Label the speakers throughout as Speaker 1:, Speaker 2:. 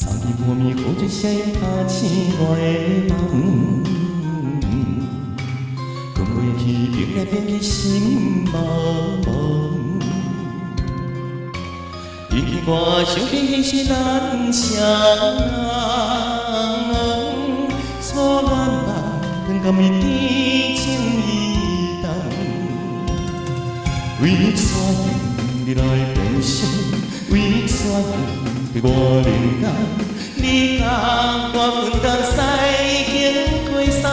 Speaker 1: 三更半暝，雨水声音打醒我的梦，困袂去，变来变去心茫茫。因为我想起迄是咱双人，初恋梦，敢会天情意重？为怎样你来变心？为怎样？在我冷淡，你甲我分担西经过三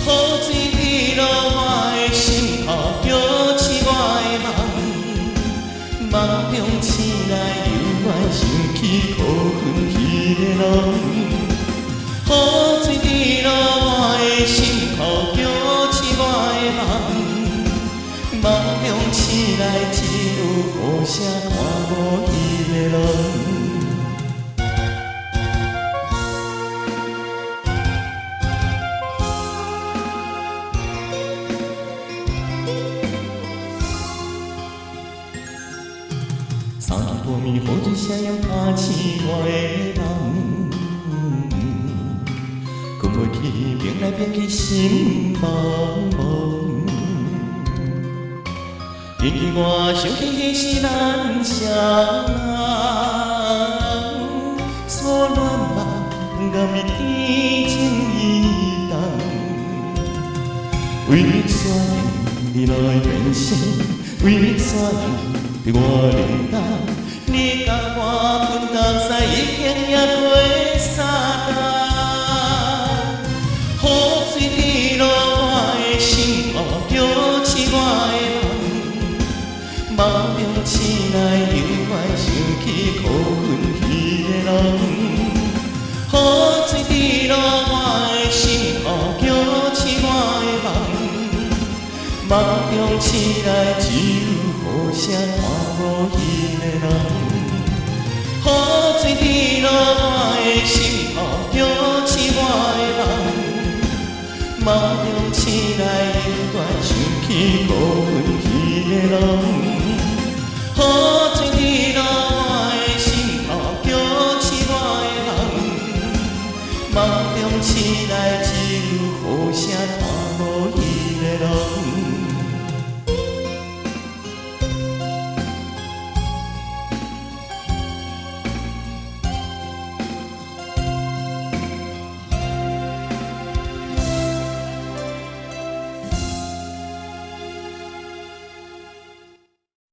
Speaker 1: 冬，雨水滴落我的心头，叫醒我的梦，梦中醒来犹原想起苦恨彼个人，雨水滴落我的心头，叫醒我的梦，梦中醒来只有雨声。看无伊的人，三更半暝，雨水声音打醒我的梦，困袂去，变来变去心茫茫。因为我想起迄是咱双人，初恋梦，敢会天情意重？为怎样你来变心？为怎样在我冷淡？你甲我分担西已经也过三冬，雨水滴落我的心头，叫醒我的梦。梦中醒来，犹原想起苦恨彼个人，雨水滴落我的心头，叫醒我的梦，梦中醒来只有雨声，看无伊个人，雨水滴落我的心头，叫醒我的梦，梦中醒来犹原想起苦恨彼个人。